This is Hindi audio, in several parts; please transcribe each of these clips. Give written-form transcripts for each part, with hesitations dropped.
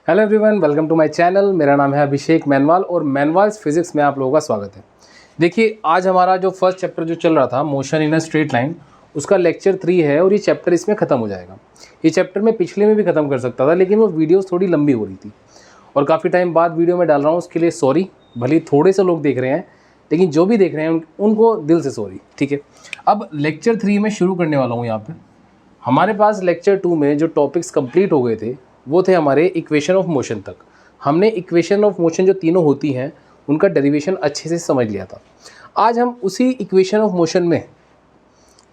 Hello everyone, welcome to my channel. मेरा नाम है अभिषेक मैनवाल और मैनवाल्स फिजिक्स में आप लोगों का स्वागत है। देखिए, आज हमारा जो फर्स्ट चैप्टर जो चल रहा था motion in a straight line, उसका लेक्चर 3 है और ये चैप्टर इसमें ख़त्म हो जाएगा। ये चैप्टर मैं पिछले में भी ख़त्म कर सकता था, लेकिन वो वीडियोज़ थोड़ी लंबी हो रही थी और काफ़ी टाइम बाद वीडियो में डाल रहा हूँ, उसके लिए सॉरी। भले ही थोड़े से लोग देख रहे हैं, लेकिन जो भी देख रहे हैं उनको दिल से सॉरी, ठीक है। अब लेक्चर 3 में शुरू करने वाला हूँ। यहाँ पर हमारे पास लेक्चर 2 में जो टॉपिक्स कंप्लीट हो गए थे वो थे हमारे इक्वेशन ऑफ मोशन तक। हमने इक्वेशन ऑफ मोशन जो तीनों होती हैं उनका डेरिवेशन अच्छे से समझ लिया था। आज हम उसी इक्वेशन ऑफ मोशन में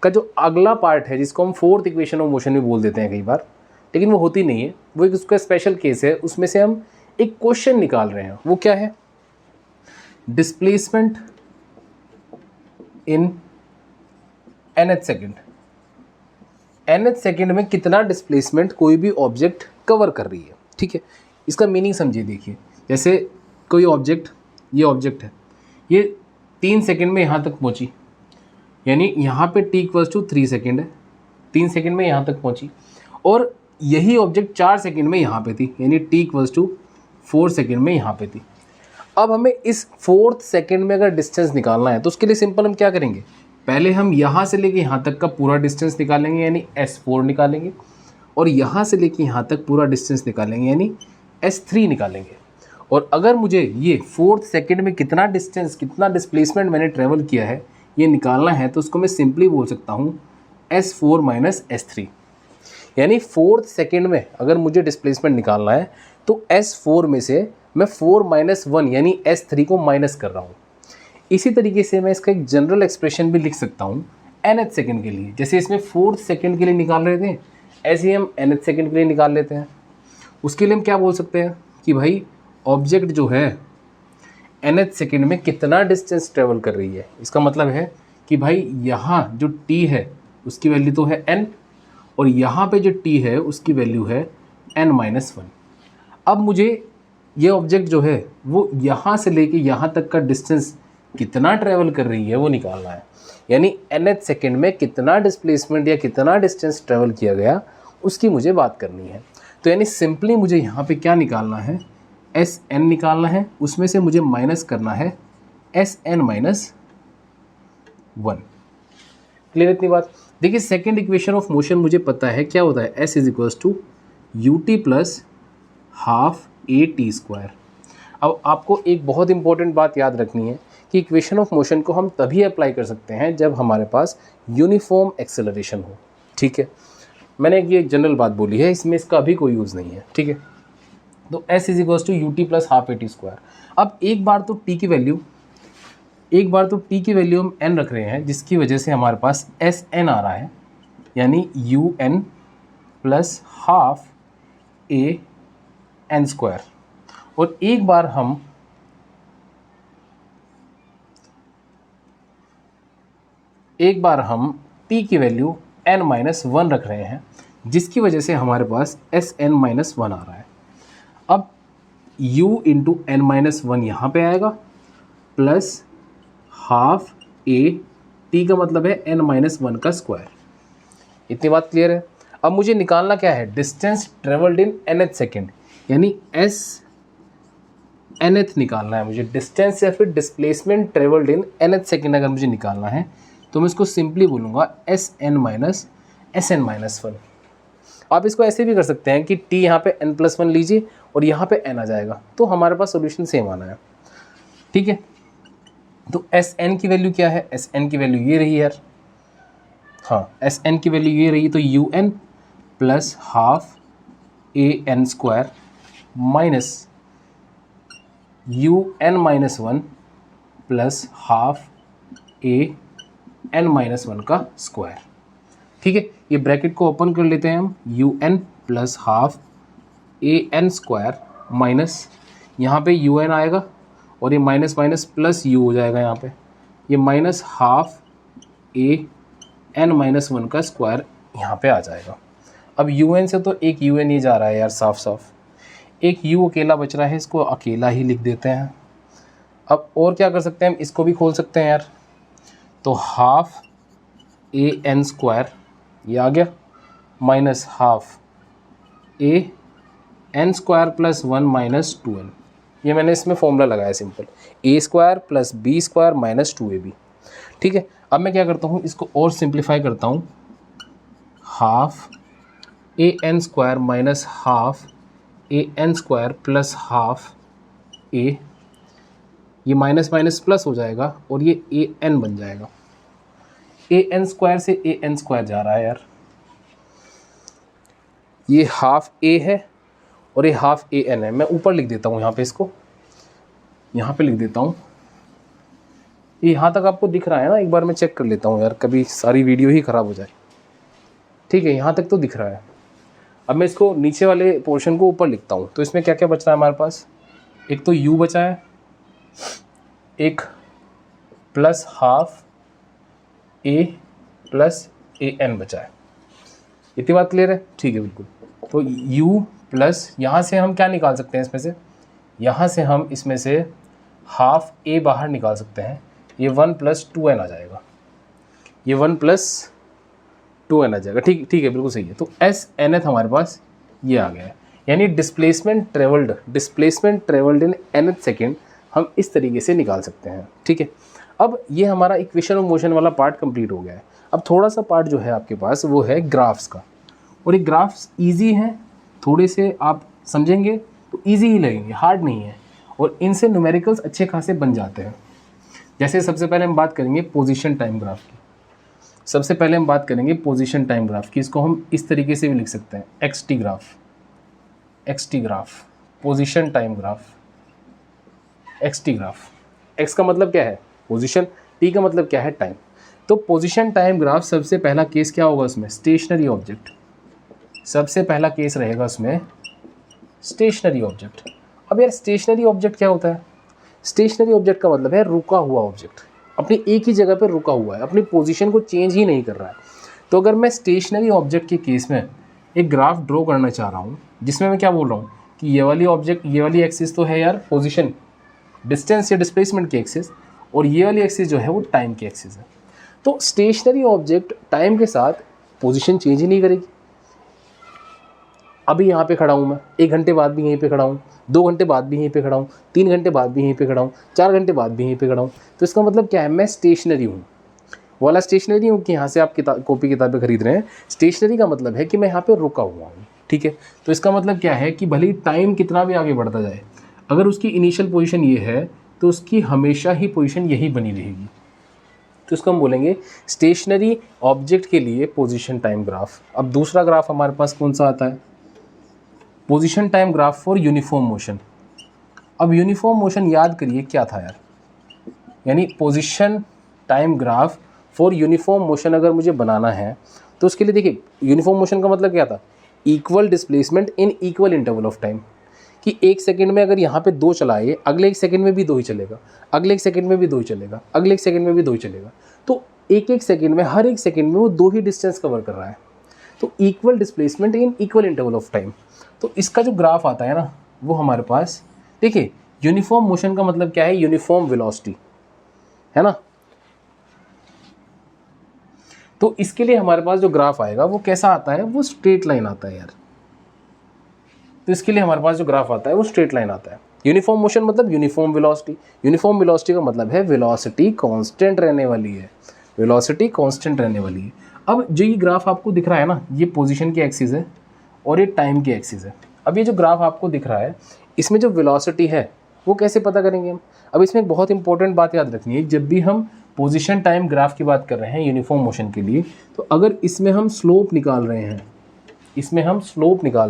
का जो अगला पार्ट है, जिसको हम फोर्थ इक्वेशन ऑफ मोशन भी बोल देते हैं कई बार, लेकिन वो होती नहीं है, वो एक उसका स्पेशल केस है। उसमें से हम एक क्वेश्चन निकाल रहे हैं। वो क्या है? Displacement in nth second. nth second में कितना डिस्प्लेसमेंट कोई भी ऑब्जेक्ट कवर कर रही है, ठीक है। इसका मीनिंग समझिए। देखिए, जैसे कोई ऑब्जेक्ट, ये ऑब्जेक्ट है, ये 3 सेकेंड में यहाँ तक पहुँची, यानी यहाँ पे t=3 सेकेंड है, 3 सेकेंड में यहाँ तक पहुँची। और यही ऑब्जेक्ट 4 सेकेंड में यहाँ पे थी, यानी t=4 सेकेंड में यहाँ पे थी। अब हमें इस 4th सेकेंड में अगर डिस्टेंस निकालना है तो उसके लिए सिंपल हम क्या करेंगे, पहले हम यहाँ से लेके यहाँ तक का पूरा डिस्टेंस निकालेंगे, यानी S4 निकालेंगे, और यहाँ से लेके यहाँ तक पूरा डिस्टेंस निकालेंगे, यानी S3 निकालेंगे। और अगर मुझे ये 4th सेकेंड में कितना डिस्टेंस, कितना डिस्प्लेसमेंट मैंने ट्रेवल किया है ये निकालना है, तो उसको मैं सिंपली बोल सकता हूँ S4 माइनस S3। यानी 4th सेकेंड में अगर मुझे डिस्प्लेसमेंट निकालना है तो S4 में से मैं 4-1 यानी S3 को माइनस कर रहा हूँ। इसी तरीके से मैं इसका एक जनरल एक्सप्रेशन भी लिख सकता हूँ nth सेकेंड के लिए। जैसे इसमें 4th सेकेंड के लिए निकाल रहे थे, ऐसे ही हम nth सेकेंड के लिए निकाल लेते हैं। उसके लिए हम क्या बोल सकते हैं कि भाई ऑब्जेक्ट जो है nth सेकेंड में कितना डिस्टेंस ट्रेवल कर रही है। इसका मतलब है कि भाई यहाँ जो t है उसकी वैल्यू तो है n, और यहाँ पे जो t है उसकी वैल्यू है n-1। अब मुझे ये ऑब्जेक्ट जो है वो यहाँ से लेके यहाँ तक का डिस्टेंस कितना ट्रैवल कर रही है वो निकालना है। यानी nth सेकेंड में कितना डिस्प्लेसमेंट या कितना डिस्टेंस ट्रैवल किया गया उसकी मुझे बात करनी है। तो यानी सिंपली मुझे यहाँ पे क्या निकालना है, Sn निकालना है, उसमें से मुझे माइनस करना है Sn-1। क्लियर इतनी बात? देखिए, सेकेंड इक्वेशन ऑफ मोशन मुझे पता है क्या होता है, S=ut + हाफ at²। अब आपको एक बहुत इंपॉर्टेंट बात याद रखनी है कि इक्वेशन ऑफ मोशन को हम तभी अप्लाई कर सकते हैं जब हमारे पास यूनिफॉर्म एक्सेलरेशन हो, ठीक है। मैंने ये जनरल बात बोली है, इसमें इसका अभी कोई यूज़ नहीं है, ठीक है। तो S=ut + हाफ at²। अब एक बार तो t की वैल्यू हम n रख रहे हैं, जिसकी वजह से हमारे पास Sn आ रहा है, यानी un + हाफ an²। और एक बार हम t की वैल्यू n-1 रख रहे हैं, जिसकी वजह से हमारे पास Sn-1 आ रहा है। अब u × n-1 यहाँ पे आएगा प्लस हाफ a, t का मतलब है n-1 का स्क्वायर। इतनी बात क्लियर है? अब मुझे निकालना क्या है, distance travelled in nth second, यानी nth निकालना है मुझे। डिस्टेंस या फिर displacement travelled in nth second अगर मुझे निकालना है तो मैं इसको सिंपली बोलूँगा Sn-1। आप इसको ऐसे भी कर सकते हैं कि t यहाँ पे n+1 लीजिए और यहाँ पे n आ जाएगा, तो हमारे पास सोल्यूशन सेम आना है, ठीक है। तो Sn की वैल्यू क्या है, Sn की वैल्यू ये रही यार, हाँ Sn की वैल्यू ये रही, तो un + half an² minus un-1 + half an-1 का स्क्वायर, ठीक है। ये ब्रैकेट को ओपन कर लेते हैं हम, un + हाफ an² माइनस यहाँ पे un आएगा और ये माइनस माइनस प्लस u हो जाएगा, यहाँ पे ये माइनस हाफ an-1 का स्क्वायर यहाँ पे आ जाएगा। अब un से तो एक un ही जा रहा है यार, साफ साफ एक u अकेला बच रहा है, इसको अकेला ही लिख देते हैं। अब और क्या कर सकते हैं हम, इसको भी खोल सकते हैं यार, तो हाफ an² ये आ गया minus half n square plus 1 minus 2n, ये मैंने इसमें फॉर्मूला लगाया simple, a square plus b square minus 2ab। ठीक है, अब मैं क्या करता हूँ, इसको और सिंप्लीफाई करता हूँ, half A N square minus half A N square plus half ए, ये माइनस माइनस प्लस हो जाएगा और ये ए एन बन जाएगा। ए एन स्क्वायर से ए एन स्क्वायर जा रहा है यार, ये हाफ ए है और ये हाफ ए एन है। मैं ऊपर लिख देता हूँ यहाँ पे, इसको यहाँ पे लिख देता हूँ। ये यहाँ तक आपको दिख रहा है ना, एक बार मैं चेक कर लेता हूँ यार, कभी सारी वीडियो ही ख़राब हो जाए। ठीक है, यहाँ तक तो दिख रहा है। अब मैं इसको नीचे वाले पोर्शन को ऊपर लिखता हूँ। तो इसमें क्या क्या बच रहा है हमारे पास, एक तो u बचा है, एक plus half a plus a n बचा है। इतनी बात क्लियर है? ठीक है, बिल्कुल। तो u प्लस, यहाँ से हम क्या निकाल सकते हैं इसमें से, यहाँ से हम इसमें से हाफ a बाहर निकाल सकते हैं, ये 1 प्लस 2n आ जाएगा, ये 1 प्लस 2n आ जाएगा। ठीक है, बिल्कुल सही है। तो एस एन एथ हमारे पास ये आ गया है, यानी displacement travelled in nth second हम इस तरीके से निकाल सकते हैं। ठीक है, अब ये हमारा इक्वेशन ऑफ मोशन वाला पार्ट कंप्लीट हो गया है। अब थोड़ा सा पार्ट जो है आपके पास वो है ग्राफ्स का, और ये ग्राफ्स इजी हैं, थोड़े से आप समझेंगे तो इजी ही लगेंगे, हार्ड नहीं है, और इनसे न्यूमेरिकल्स अच्छे खासे बन जाते हैं। जैसे सबसे पहले हम बात करेंगे पोजीशन टाइम ग्राफ की, इसको हम इस तरीके से भी लिख सकते हैं, x T graph, position time graph, x T graph. X का मतलब क्या है पोजीशन, टी का मतलब क्या है टाइम। तो पोजीशन टाइम ग्राफ, सबसे पहला केस क्या होगा उसमें, स्टेशनरी ऑब्जेक्ट, सबसे पहला केस रहेगा उसमें स्टेशनरी ऑब्जेक्ट। अब यार स्टेशनरी ऑब्जेक्ट क्या होता है, स्टेशनरी ऑब्जेक्ट का मतलब है रुका हुआ ऑब्जेक्ट, अपनी एक ही जगह पर रुका हुआ है, अपनी पोजीशन को चेंज ही नहीं कर रहा है। तो अगर मैं स्टेशनरी ऑब्जेक्ट के केस में एक ग्राफ ड्रॉ करना चाह रहा हूँ, जिसमें मैं क्या बोल रहा हूँ कि ये वाली एक्सिस तो है यार पोजीशन, डिस्टेंस या डिस्प्लेसमेंट की एक्सिस, और ये वाली एक्सिस जो है वो टाइम की एक्सिस है। तो स्टेशनरी ऑब्जेक्ट टाइम के साथ पोजीशन चेंज ही नहीं करेगी। अभी यहाँ पे खड़ा हूँ मैं, 1 घंटे बाद भी यहीं पे खड़ा हूँ, 2 घंटे बाद भी यहीं पे खड़ा हूँ, 3 घंटे बाद भी यहीं पे खड़ा हूँ, 4 घंटे बाद भी यहीं पे खड़ा हूँ। तो इसका मतलब क्या है, मैं स्टेशनरी हूँ। वाला स्टेशनरी हूँ कि यहाँ से आप कॉपी किताबें खरीद रहे हैं, स्टेशनरी का मतलब है कि मैं यहाँ पे रुका हुआ हूँ। ठीक है, तो इसका मतलब क्या है कि भले ही टाइम कितना भी आगे बढ़ता जाए, अगर उसकी इनिशियल पोजीशन ये है तो उसकी हमेशा ही पोजीशन यही बनी रहेगी। तो इसको हम बोलेंगे स्टेशनरी ऑब्जेक्ट के लिए पोजीशन टाइम ग्राफ। अब दूसरा ग्राफ हमारे पास कौन सा आता है, position time graph for uniform motion. अब यूनिफॉर्म मोशन याद करिए क्या था यार, यानी position time graph for uniform motion अगर मुझे बनाना है तो उसके लिए देखिए, यूनिफॉर्म मोशन का मतलब क्या था, equal displacement in equal interval of time, कि 1 सेकंड में अगर यहाँ पे 2 चलाए, अगले 1 सेकंड में भी 2 ही चलेगा, अगले 1 सेकंड में भी 2 ही चलेगा, अगले 1 सेकंड में भी 2 ही चलेगा। तो एक सेकंड में, हर एक सेकंड में वो 2 ही डिस्टेंस कवर कर रहा है। तो equal displacement in equal interval of time. तो इसका जो ग्राफ आता है ना, वो हमारे पास देखिए, यूनिफॉर्म मोशन का मतलब क्या है, यूनिफॉर्म वेलोसिटी है ना। तो इसके लिए हमारे पास जो ग्राफ आएगा वो कैसा आता है, वो स्ट्रेट लाइन आता है यार। तो इसके लिए हमारे पास जो ग्राफ आता है वो स्ट्रेट लाइन आता है। यूनिफॉर्म मोशन मतलब यूनिफॉर्म वेलोसिटी, यूनिफॉर्म वेलोसिटी का मतलब है वेलोसिटी कांस्टेंट रहने वाली है, वेलोसिटी कांस्टेंट रहने वाली है। अब जो ये ग्राफ आपको दिख रहा है ना, ये पोजीशन की एक्सिस है और ये टाइम की एक्सिस है। अब ये जो ग्राफ आपको दिख रहा है, इसमें जो वेलोसिटी है वो कैसे पता करेंगे हम। अब इसमें एक बहुत इंपॉर्टेंट बात याद रखनी है, जब भी हम पोजीशन टाइम ग्राफ की बात कर रहे हैं यूनिफॉर्म मोशन के लिए, तो अगर इसमें हम स्लोप निकाल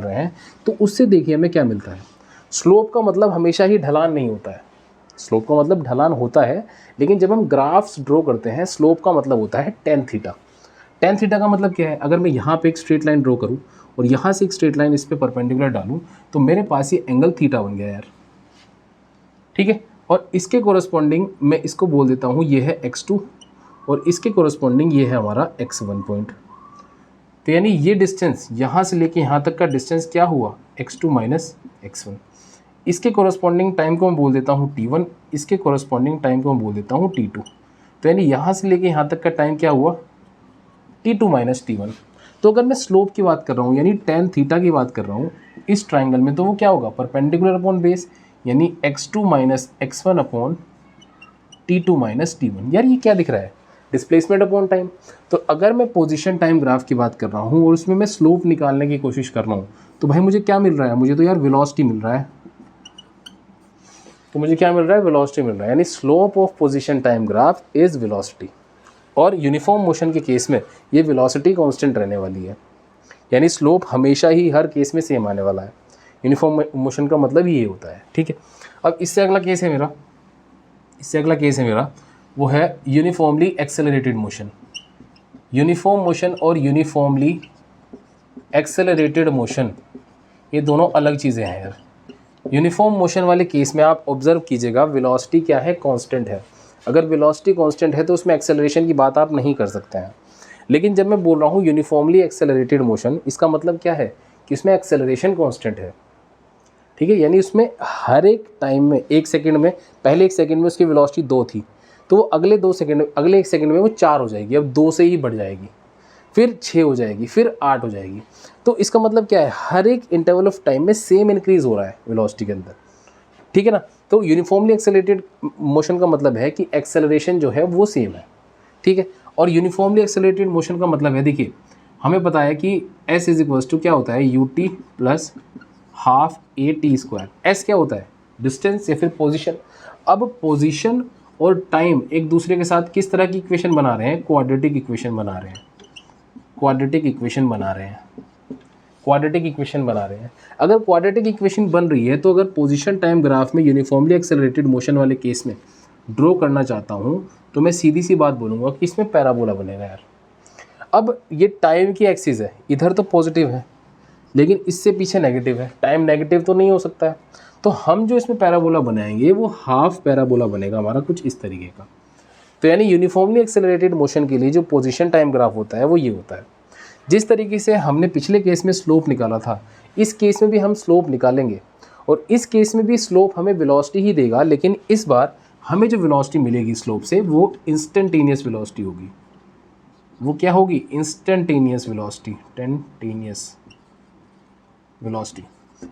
रहे हैं, तो उससे देखिए हमें क्या मिलता है। स्लोप का मतलब हमेशा ही ढलान नहीं होता है, स्लोप का मतलब ढलान होता है, लेकिन जब हम ग्राफ्स ड्रॉ करते हैं, स्लोप का मतलब होता है tan थीटा। tan थीटा का मतलब क्या है, अगर मैं यहाँ पे एक स्ट्रेट लाइन ड्रॉ करूँ और यहाँ से एक स्ट्रेट लाइन इस पे परपेंडिकुलर डालूँ, तो मेरे पास ये एंगल थीटा बन गया यार। ठीक है, और इसके कोरस्पॉन्डिंग मैं इसको बोल देता हूँ, ये है x2 और इसके कोरस्पॉन्डिंग ये है हमारा x1 पॉइंट। तो यानी ये डिस्टेंस यहाँ से लेके यहाँ तक का डिस्टेंस क्या हुआ, x2 माइनस x1। इसके कोरस्पॉन्डिंग टाइम को मैं बोल देता हूँ t1, इसके कोरस्पॉन्डिंग टाइम को मैं बोल देता हूँ t2। तो यानी यहाँ से लेके यहाँ तक का टाइम क्या हुआ, t2 माइनस t1। तो अगर मैं स्लोप की बात कर रहा हूँ यानी tan थीटा की बात कर रहा हूँ इस ट्राइंगल में, तो वो क्या होगा, परपेंडिकुलर अपॉन बेस, यानी x2 minus x1 upon t2 minus t1। यार ये क्या दिख रहा है, डिस्प्लेसमेंट अपॉन टाइम। तो अगर मैं पोजीशन टाइम ग्राफ की बात कर रहा हूँ और उसमें मैं स्लोप निकालने की कोशिश कर रहा हूँ, तो भाई मुझे क्या मिल रहा है, मुझे तो यार वेलोसिटी मिल रहा है। तो मुझे क्या मिल रहा है, वेलोसिटी मिल रहा है, यानी slope of position time graph is velocity. और यूनिफॉर्म मोशन के केस में ये वेलोसिटी कांस्टेंट रहने वाली है, यानी स्लोप हमेशा ही हर केस में सेम आने वाला है। यूनिफॉर्म मोशन का मतलब ही ये होता है, ठीक है। अब इससे अगला केस है मेरा, वो है uniformly accelerated motion. Uniform motion और यूनिफॉर्मली एक्सेलरेटेड मोशन ये दोनों अलग चीज़ें हैं यार। यूनिफॉर्म मोशन वाले केस में आप ऑब्जर्व कीजिएगा वेलोसिटी क्या है, कांस्टेंट है। अगर वेलोसिटी कांस्टेंट है तो उसमें एक्सेलरेशन की बात आप नहीं कर सकते हैं। लेकिन जब मैं बोल रहा हूँ यूनिफॉर्मली एक्सेलरेटेड मोशन, इसका मतलब क्या है कि उसमें एक्सेलरेशन कांस्टेंट है, ठीक है। यानी उसमें हर एक टाइम में, एक सेकंड में, पहले एक सेकंड में उसकी वेलोसिटी 2 थी, तो वो अगले 2 सेकंड, अगले एक सेकंड में वो 4 हो जाएगी, अब 2 से ही बढ़ जाएगी, फिर 6 हो जाएगी, फिर 8 हो जाएगी। तो इसका मतलब क्या है, हर एक इंटरवल ऑफ टाइम में सेम इंक्रीज हो रहा है वेलोसिटी के अंदर, ठीक है ना। तो यूनिफॉर्मली एक्सेलरेटेड मोशन का मतलब है कि एक्सेलरेशन जो है वो सेम है, ठीक है। और यूनिफॉर्मली एक्सेलरेटेड मोशन का मतलब है, देखिए हमें पता है कि s इज इक्वल्स टू क्या होता है, ut plus half A T square. S क्या होता है, डिस्टेंस या फिर पोजीशन। अब पोजीशन और टाइम एक दूसरे के साथ किस तरह की इक्वेशन बना रहे हैं, क्वाड्रेटिक इक्वेशन बना रहे हैं, क्वाड्रेटिक इक्वेशन बना रहे हैं, क्वाड्रेटिक इक्वेशन बना रहे हैं। अगर क्वाड्रेटिक इक्वेशन बन रही है तो अगर पोजीशन टाइम ग्राफ में यूनिफॉर्मली एक्सेलरेटेड मोशन वाले केस में ड्रॉ करना चाहता हूँ तो मैं सीधी सी बात बोलूँगा कि इसमें पैराबोला बनेगा यार। अब ये टाइम की एक्सिस है, इधर तो पॉजिटिव है लेकिन इससे पीछे नेगेटिव है, टाइम नेगेटिव तो नहीं हो सकता है। तो हम जो इसमें पैराबोला बनाएंगे वो हाफ पैराबोला बनेगा हमारा, कुछ इस तरीके का। तो यानी यूनिफॉर्मली एक्सेलरेटेड मोशन के लिए जो पोजीशन टाइम ग्राफ होता है वो ये होता है। जिस तरीके से हमने पिछले केस में स्लोप निकाला था, इस केस में भी हम स्लोप निकालेंगे और इस केस में भी स्लोप हमें वेलोसिटी ही देगा, लेकिन इस बार हमें जो वेलोसिटी मिलेगी स्लोप से वो इंस्टेंटेनियस वेलोसिटी होगी। वो क्या होगी, इंस्टेंटेनियस वेलोसिटी, टेंटेनियस वेलोसिटी।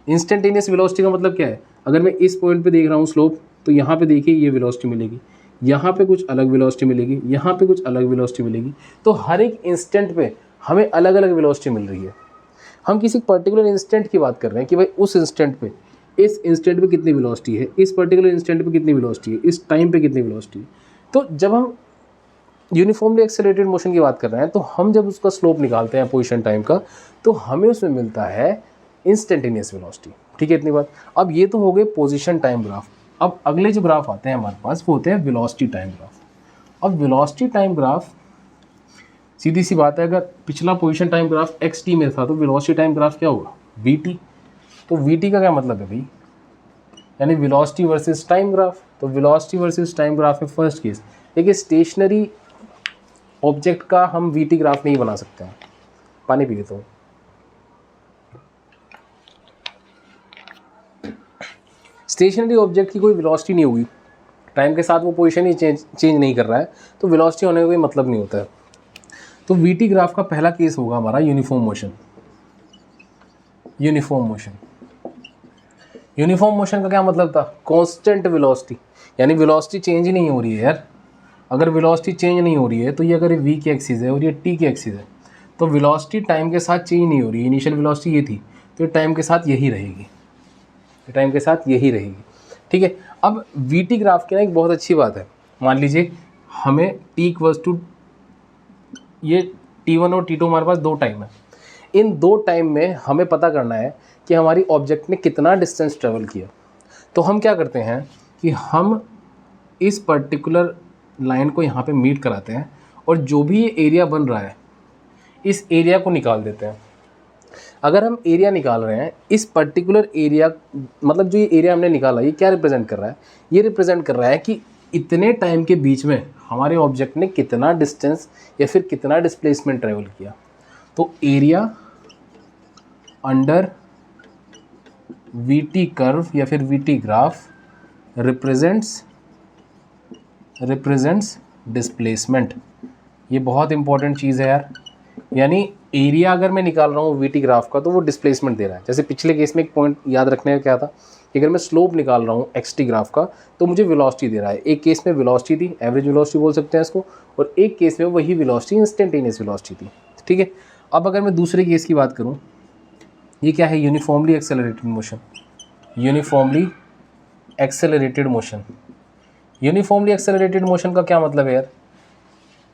इंस्टेंटेनियस वेलोसिटी का मतलब क्या है, अगर मैं इस पॉइंट पे देख रहा हूँ स्लोप, तो यहाँ पे देखिए ये वेलोसिटी मिलेगी, यहाँ पे कुछ अलग वेलोसिटी मिलेगी, यहाँ पे कुछ अलग वेलोसिटी मिलेगी। तो हर एक इंस्टेंट पे हमें अलग अलग वेलोसिटी मिल रही है। हम किसी पर्टिकुलर इंस्टेंट की बात कर रहे हैं कि भाई उस इंस्टेंट पे, इस इंस्टेंट पे कितनी वेलोसिटी है, इस पर्टिकुलर इंस्टेंट पे कितनी वेलोसिटी है, इस टाइम पे कितनी वेलोसिटी है। तो जब हम यूनिफॉर्मली एक्सेलरेटेड मोशन की बात कर रहे हैं तो हम जब उसका स्लोप निकालते हैं पोजीशन टाइम का, तो हमें उसमें मिलता है इंस्टेंटेनियस वेलोसिटी, ठीक है। इतनी बात। अब ये तो हो गए पोजीशन टाइम ग्राफ। अब अगले जो ग्राफ आते हैं हमारे पास वो होते हैं वेलोसिटी टाइम ग्राफ। अब वेलोसिटी टाइम ग्राफ सीधी सी बात है, अगर पिछला पोजीशन टाइम ग्राफ xt में था तो वेलोसिटी टाइम ग्राफ क्या होगा, vt। तो vt का क्या मतलब है भाई, यानी वेलोसिटी वर्सेस टाइम ग्राफ। तो वेलोसिटी वर्सेस टाइम ग्राफ में फर्स्ट केस, देखिए स्टेशनरी ऑब्जेक्ट का हम vt ग्राफ नहीं बना सकते हैं। पानी पी लेता हूँ। स्टेशनरी ऑब्जेक्ट की कोई वेलोसिटी नहीं होगी, टाइम के साथ वो पोजीशन ही चेंज नहीं कर रहा है, तो वेलोसिटी होने का कोई मतलब नहीं होता है। तो vt ग्राफ का पहला केस होगा हमारा uniform motion. Uniform motion, uniform motion का क्या मतलब था, कांस्टेंट वेलोसिटी, यानी वेलोसिटी चेंज ही नहीं हो रही है यार। अगर वेलोसिटी चेंज नहीं हो रही है तो ये अगर v की एक्सिस है और ये t की एक्सिस है, तो वेलोसिटी टाइम के साथ चेंज नहीं हो रही है। इनिशियल वेलोसिटी ये थी तो टाइम के साथ यही रहेगी, टाइम के साथ यही रहेगी, ठीक है। अब vt ग्राफ की ना एक बहुत अच्छी बात है, मान लीजिए हमें t इक्वल्स टू, ये t1 और t2 हमारे पास दो टाइम है। इन दो टाइम में हमें पता करना है कि हमारी ऑब्जेक्ट ने कितना डिस्टेंस ट्रेवल किया। तो हम क्या करते हैं कि हम इस पर्टिकुलर लाइन को यहाँ पे मीट कराते हैं और जो भी ये एरिया बन रहा है इस एरिया को निकाल देते हैं। अगर हम एरिया निकाल रहे हैं, इस पर्टिकुलर एरिया, मतलब जो ये एरिया हमने निकाला ये क्या रिप्रेजेंट कर रहा है, ये रिप्रेजेंट कर रहा है कि इतने टाइम के बीच में हमारे ऑब्जेक्ट ने कितना डिस्टेंस या फिर कितना डिस्प्लेसमेंट ट्रेवल किया। तो एरिया अंडर वीटी कर्व या फिर वीटी ग्राफ रिप्रेजेंट्स डिस्प्लेसमेंट। ये बहुत इंपॉर्टेंट चीज़ है यार, यानी एरिया अगर मैं निकाल रहा हूँ वीटी ग्राफ का तो वो डिस्प्लेसमेंट दे रहा है। जैसे पिछले केस में एक पॉइंट याद रखने का क्या था कि अगर मैं स्लोप निकाल रहा हूँ एक्सटी ग्राफ का तो मुझे वेलोसिटी दे रहा है। एक केस में वेलोसिटी थी, एवरेज वेलोसिटी बोल सकते हैं इसको, और एक केस में वही वेलोसिटी इंस्टेंटेनियस वेलोसिटी थी, ठीक है। अब अगर मैं दूसरे केस की बात करूँ, ये क्या है, uniformly accelerated motion. Uniformly accelerated motion, uniformly accelerated motion का क्या मतलब है यार?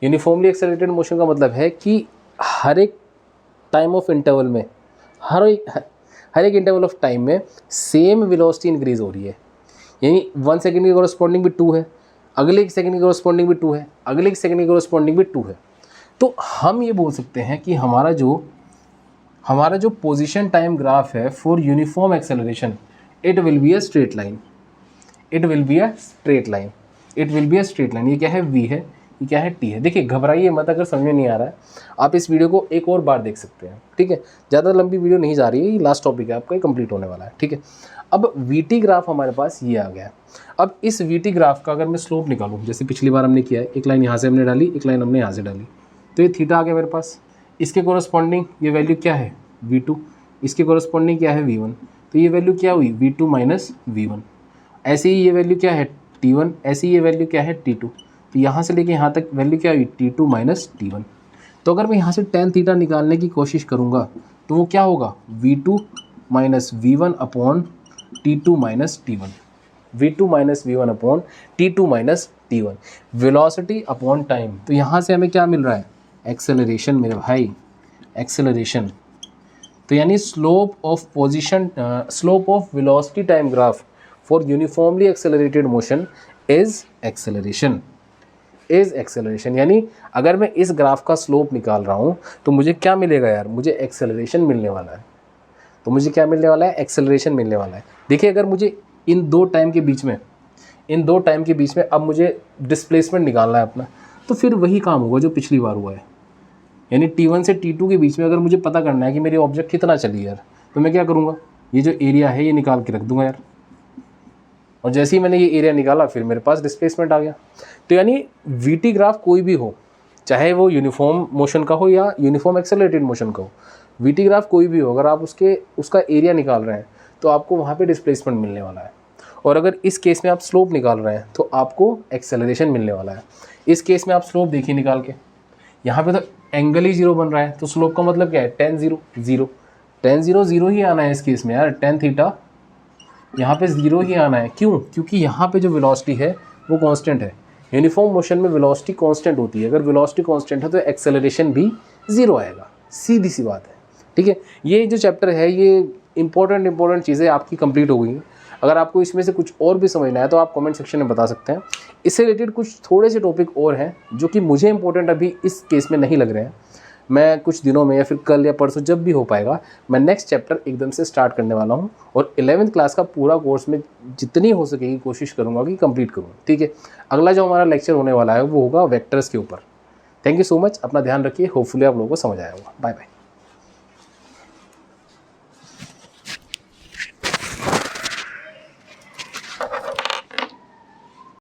यूनिफॉर्मली एक्सेलरेटेड मोशन का मतलब है कि हर एक टाइम ऑफ इंटरवल में, हर एक इंटरवल ऑफ टाइम में सेम वेलोसिटी इंक्रीज हो रही है। यानी 1 सेकंड की कोरस्पॉन्डिंग भी 2 है, अगले 1 सेकंड की कोरस्पॉन्डिंग भी 2 है, अगले 1 सेकंड की कोरस्पॉन्डिंग भी 2 है। तो हम ये बोल सकते हैं कि हमारा जो पोजीशन टाइम ग्राफ है for uniform acceleration, it will be a straight line. It will be a straight line. It will be a straight line. ये क्या है, v है, ये क्या है, t है। देखिए घबराइए मत, अगर समझ में नहीं आ रहा है आप इस वीडियो को एक और बार देख सकते हैं, ठीक है। ज़्यादा लंबी वीडियो नहीं जा रही है, ये लास्ट टॉपिक है आपका, ये कंप्लीट होने वाला है, ठीक है। अब वीटी ग्राफ हमारे पास ये आ गया है। अब इस वीटी ग्राफ का अगर मैं स्लोप निकालूँ, जैसे पिछली बार हमने किया है, एक लाइन यहाँ से हमने डाली, एक लाइन हमने यहाँ से डाली, तो ये थीटा आ गया मेरे पास। इसके कोरस्पॉन्डिंग ये वैल्यू क्या है, v2, इसके कोरस्पॉन्डिंग क्या है, v1, तो ये वैल्यू क्या हुई, v2 माइनस v1। ऐसे ही ये वैल्यू क्या है, t1, ऐसे ही ये वैल्यू क्या है, t2। तो यहाँ से लेके यहाँ तक वैल्यू क्या हुई, t2 माइनस t1। तो अगर मैं यहाँ से tan थीटा निकालने की कोशिश करूँगा तो वो क्या होगा, v2 minus v1 upon t2 minus t1। v2 minus v1 upon t2 minus t1, velocity upon time. तो यहाँ से हमें क्या मिल रहा है, एक्सेलरेशन मेरे भाई, एक्सेलरेशन। तो यानी slope of velocity time graph for uniformly accelerated motion is acceleration, is acceleration. यानी अगर मैं इस ग्राफ का स्लोप निकाल रहा हूँ तो मुझे क्या मिलेगा यार, मुझे एक्सेलरेशन मिलने वाला है। तो मुझे क्या मिलने वाला है, एक्सेलरेशन मिलने वाला है। देखिए अगर मुझे इन दो टाइम के बीच में अब मुझे डिस्प्लेसमेंट निकालना है अपना, तो फिर वही काम होगा जो पिछली बार हुआ है। यानी t1 से t2 के बीच में अगर मुझे पता करना है कि मेरी ऑब्जेक्ट कितना चली यार, तो मैं क्या करूँगा, ये जो एरिया है ये निकाल के रख दूंगा यार, और जैसे ही मैंने ये एरिया निकाला फिर मेरे पास डिस्प्लेसमेंट आ गया। तो यानी वीटी ग्राफ कोई भी हो, चाहे वो यूनिफॉर्म मोशन का हो या यूनिफॉर्म एक्सेलरेटेड मोशन का हो, वीटी ग्राफ कोई भी हो, अगर आप उसका एरिया निकाल रहे हैं तो आपको वहाँ पे डिस्प्लेसमेंट मिलने वाला है। और अगर इस केस में आप स्लोप निकाल रहे हैं तो आपको एक्सेलरेशन मिलने वाला है। इस केस में आप स्लोप देखिए निकाल के, यहाँ पे तो एंगल ही 0 बन रहा है, तो स्लोप का मतलब क्या है, tan 0 0, tan 0 0 ही आना है इस केस में यार। tan थीटा यहाँ पे 0 ही आना है, क्यों, क्योंकि यहाँ पे जो वेलोसिटी है वो कांस्टेंट है। यूनिफॉर्म मोशन में वेलोसिटी कांस्टेंट होती है, अगर वेलोसिटी कांस्टेंट है तो एक्सेलरेशन भी 0 आएगा, सीधी सी बात है, ठीक है। ये जो चैप्टर है ये इंपॉर्टेंट चीज़ें आपकी कंप्लीट हो गई हैं। अगर आपको इसमें से कुछ और भी समझना है तो आप कमेंट सेक्शन में बता सकते हैं। इससे रिलेटेड कुछ थोड़े से टॉपिक और हैं जो कि मुझे इंपॉर्टेंट अभी इस केस में नहीं लग रहे हैं। मैं कुछ दिनों में या फिर कल या परसों जब भी हो पाएगा मैं नेक्स्ट चैप्टर एकदम से स्टार्ट करने वाला हूं, और 11th क्लास का पूरा कोर्स में जितनी हो सकेगी कोशिश करूंगा कि कंप्लीट करूं, ठीक है। अगला जो हमारा लेक्चर होने वाला है वो होगा वेक्टर्स के ऊपर। थैंक यू सो मच, अपना ध्यान रखिए, होपफुली आप लोगों को समझ आया होगा। Bye bye.